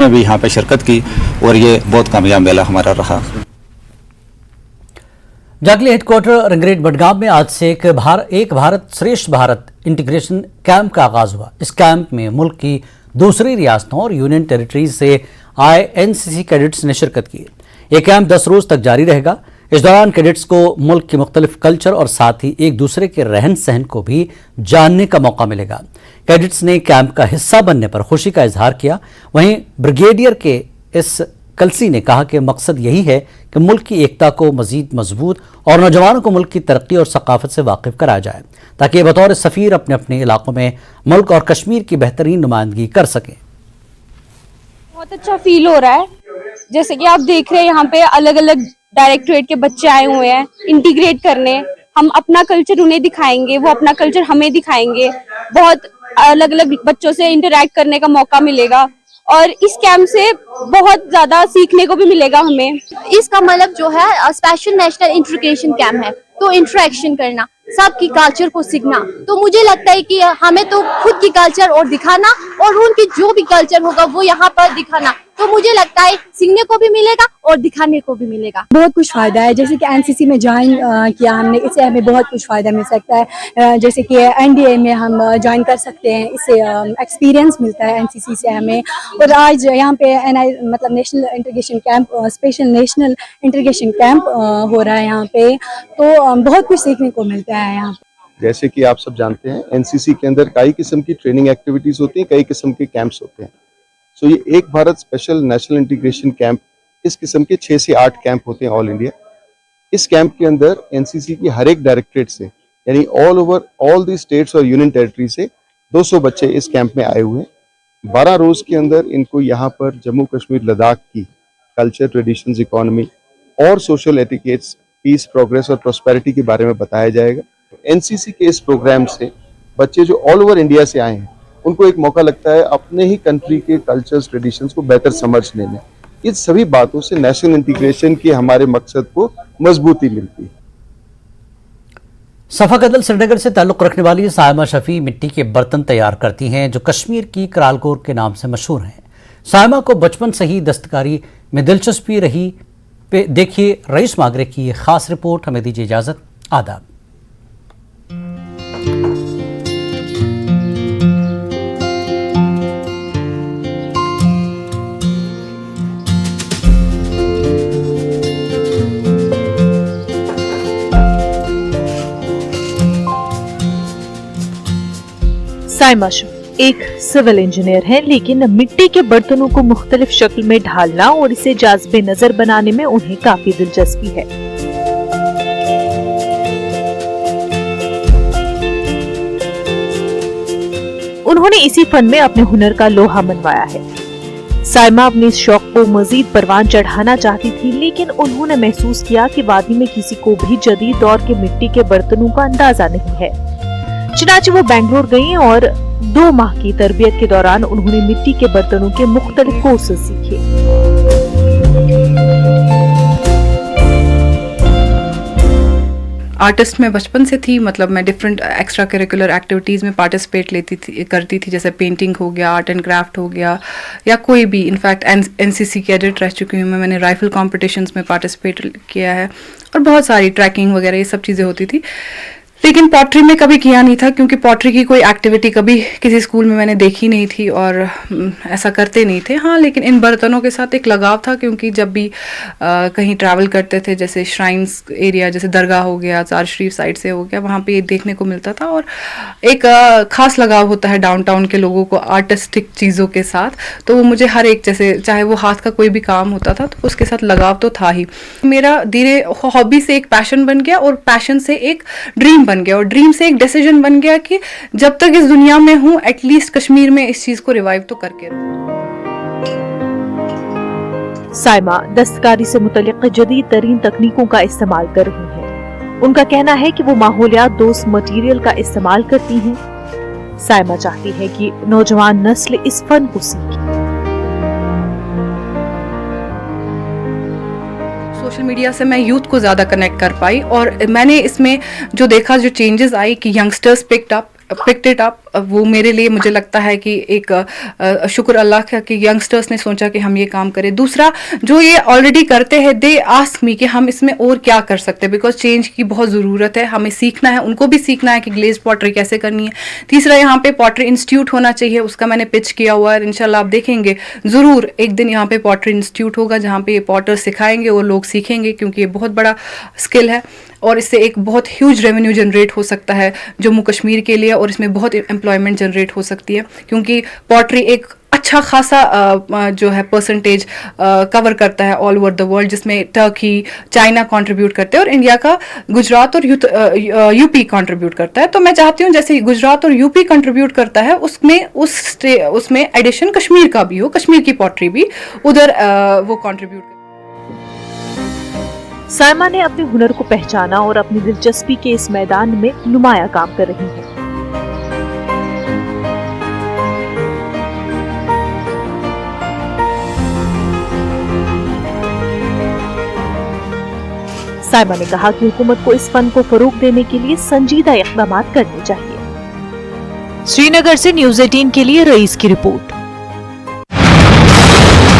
मैं भी यहाँ पे शिरकत की और ये बहुत कामयाब मेला हमारा रहा। जागली हेडक्वार्टर रंगरेट बडगाम में आज से एक भारत श्रेष्ठ भारत इंटीग्रेशन कैंप का आगाज हुआ। इस कैंप में मुल्क की दूसरी रियासतों और यूनियन टेरिटरीज से आए एनसीसी कैडेट्स ने शिरकत की। यह कैंप 10 रोज तक जारी रहेगा। इस दौरान कैडेट्स को मुल्क के मुख्तलिफ कल्चर और साथ ही एक दूसरे के रहन सहन को भी जानने का मौका मिलेगा। कैडेट्स ने कैंप का हिस्सा बनने पर खुशी का इजहार किया। वहीं ब्रिगेडियर के इस कलसी ने कहा कि मकसद यही है कि मुल्क की एकता को मजीद मजबूत और नौजवानों को मुल्क की तरक्की और सकाफत से वाकिफ कराया जाए ताकि बतौर सफ़ीर अपने अपने इलाकों में मुल्क और कश्मीर की बेहतरीन नुमाइंदगी कर सकें। बहुत अच्छा फील हो रहा है। जैसे कि आप देख रहे हैं यहाँ पे अलग अलग डायरेक्टरेट के बच्चे आए हुए हैं इंटीग्रेट करने। हम अपना कल्चर उन्हें दिखाएंगे, वो अपना कल्चर हमें दिखाएंगे। बहुत अलग अलग बच्चों से इंटरेक्ट करने का मौका मिलेगा और इस कैंप से बहुत ज्यादा सीखने को भी मिलेगा हमें। इसका मतलब जो है स्पेशल नेशनल इंटीग्रेशन कैंप है, तो इंटरेक्शन करना, सबकी कल्चर को सीखना। तो मुझे लगता है कि हमें तो खुद की कल्चर और दिखाना और उनकी जो भी कल्चर होगा वो यहाँ पर दिखाना। तो मुझे लगता है सीखने को भी मिलेगा और दिखाने को भी मिलेगा। बहुत कुछ फायदा है। जैसे कि एनसीसी में ज्वाइन किया हमने, इससे हमें बहुत कुछ फायदा मिल सकता है। जैसे कि एनडीए में हम ज्वाइन कर सकते हैं, इससे एक्सपीरियंस मिलता है एनसीसी से हमें। और आज यहाँ पे मतलब national integration camp, special national integration camp हो रहा है यहाँ पे, तो बहुत कुछ सीखने को मिलता है यहाँ पे। जैसे कि आप सब जानते हैं एनसीसी के अंदर कई किस्म की ट्रेनिंग एक्टिविटीज होती हैं, कई किस्म के कैंप्स होते हैं। सो ये एक Bharat special national integration camp, इस किस्म के 6 से 8 कैंप होते हैं ऑल इंडिया। इस कैंप के अंदर एनसीसी की हर एक डायरेक्टरेट से, यानी all over all the states और यूनियन टेरिटरी से 200 बच्चे इस कैंप में आए हुए हैं। 12 रोज के अंदर इनको यहाँ पर जम्मू कश्मीर लद्दाख की कल्चर, ट्रेडिशंस, इकोनॉमी और सोशल एटिकेट्स, पीस, प्रोग्रेस और प्रोस्पेरिटी के बारे में बताया जाएगा। एनसीसी के इस प्रोग्राम से बच्चे जो ऑल ओवर इंडिया से आए हैं उनको एक मौका लगता है अपने ही कंट्री के कल्चर्स, ट्रेडिशंस को बेहतर समझने में। इन सभी बातों से नेशनल इंटीग्रेशन के हमारे मकसद को मजबूती मिलती है। सफा कदल श्रीनगर से ताल्लुक़ रखने वाली सायमा शफी मिट्टी के बर्तन तैयार करती हैं जो कश्मीर की करालकोर के नाम से मशहूर हैं। सायमा को बचपन से ही दस्तकारी में दिलचस्पी रही। देखिए रईस मागरे की ये खास रिपोर्ट। हमें दीजिए इजाजत। आदाब। सायमा शफी एक सिविल इंजीनियर है, लेकिन मिट्टी के बर्तनों को मुख्तलिफ शक्ल में ढालना और इसे जाज़बे नजर बनाने में उन्हें काफी दिलचस्पी है। उन्होंने इसी फन में अपने हुनर का लोहा मनवाया है। सायमा अपने इस शौक को मजीद परवान चढ़ाना चाहती थी, लेकिन उन्होंने महसूस किया कि वादी में किसी को भी जदीद दौर के मिट्टी के बर्तनों का अंदाजा नहीं है। चुनांचे वो बेंगलोर गईं और 2 माह की तरबियत के दौरान उन्होंने मिट्टी के बर्तनों के मुख्तलिफ कोर्सेज सीखे। आर्टिस्ट मैं बचपन से थी, मतलब मैं डिफरेंट एक्स्ट्रा करिकुलर एक्टिविटीज़ में पार्टिसिपेट करती थी, जैसे पेंटिंग हो गया, आर्ट एंड क्राफ्ट हो गया, या कोई भी। इनफैक्ट एनसीसी कैडेट रह चुकी हूँ मैंने राइफल कॉम्पिटिशन्स में पार्टिसिपेट किया है और बहुत सारी ट्रैकिंग वगैरह ये सब चीज़ें होती थी। लेकिन पॉटरी में कभी किया नहीं था, क्योंकि पॉटरी की कोई एक्टिविटी कभी किसी स्कूल में मैंने देखी नहीं थी और ऐसा करते नहीं थे। हाँ, लेकिन इन बर्तनों के साथ एक लगाव था, क्योंकि जब भी कहीं ट्रैवल करते थे, जैसे श्राइन्स एरिया, जैसे दरगाह हो गया, जार शरीफ साइड से हो गया, वहाँ पे ये देखने को मिलता था। और एक ख़ास लगाव होता है डाउनटाउन के लोगों को आर्टिस्टिक चीज़ों के साथ। तो वो मुझे हर एक, जैसे चाहे वो हाथ का कोई भी काम होता था तो उसके साथ लगाव तो था ही। मेरा धीरे हॉबी से एक पैशन बन गया और पैशन से एक ड्रीम बन गया और ड्रीम से एक डिसीजन बन गया कि जब तक इस दुनिया में हूं एटलीस्ट कश्मीर में इस चीज को रिवाइव तो करके रहूं। सायमा दस्तकारी से मुतल्लिक जदीद तरीन तकनीकों का इस्तेमाल कर रही हैं। उनका कहना है कि वो माहौलियात दोस्त मटेरियल का इस्तेमाल करती हैं। सायमा चाहती है कि नौजवान नस्ल इस फन को सीखे। सोशल मीडिया से मैं यूथ को ज़्यादा कनेक्ट कर पाई और मैंने इसमें जो देखा, जो चेंजेस आई कि youngsters picked up, picked it up. वो मेरे लिए मुझे लगता है कि एक शुक्र अल्लाह का कि यंगस्टर्स ने सोचा कि हम ये काम करें। दूसरा, जो ये ऑलरेडी करते हैं दे आस्क मी कि हम इसमें और क्या कर सकते हैं, बिकॉज चेंज की बहुत ज़रूरत है, हमें सीखना है, उनको भी सीखना है कि ग्लेज पॉटरी कैसे करनी है। तीसरा, यहाँ पे पॉटरी इंस्टीट्यूट होना चाहिए, उसका मैंने पिच किया हुआ है। इंशाल्लाह आप देखेंगे ज़रूर एक दिन यहाँ पे पॉटरी इंस्टीट्यूट होगा जहाँ पे ये पॉटर सिखाएंगे और लोग सीखेंगे, क्योंकि ये बहुत बड़ा स्किल है और इससे एक बहुत ह्यूज रेवेन्यू जनरेट हो सकता है जम्मू कश्मीर के लिए, और इसमें बहुत एम्प्लॉयमेंट जनरेट हो सकती है, क्योंकि पॉटरी एक अच्छा खासा जो है परसेंटेज कवर करता है ऑल ओवर द वर्ल्ड, जिसमें टर्की, चाइना कंट्रीब्यूट करते हैं और इंडिया का गुजरात और यूपी कंट्रीब्यूट करता है। तो मैं चाहती हूँ जैसे गुजरात और यूपी कंट्रीब्यूट करता है उसमें एडिशन कश्मीर का भी हो, कश्मीर की पॉटरी भी उधर वो कंट्रीब्यूट करे। साइमा ने अपने हुनर को पहचाना और अपनी दिलचस्पी के इस मैदान में नुमाया काम कर रही है। साइमा ने कहा कि हुकूमत को इस फन को फरोग देने के लिए संजीदा इक़दाम करने चाहिए। श्रीनगर से न्यूज़ 18 के लिए रईस की रिपोर्ट।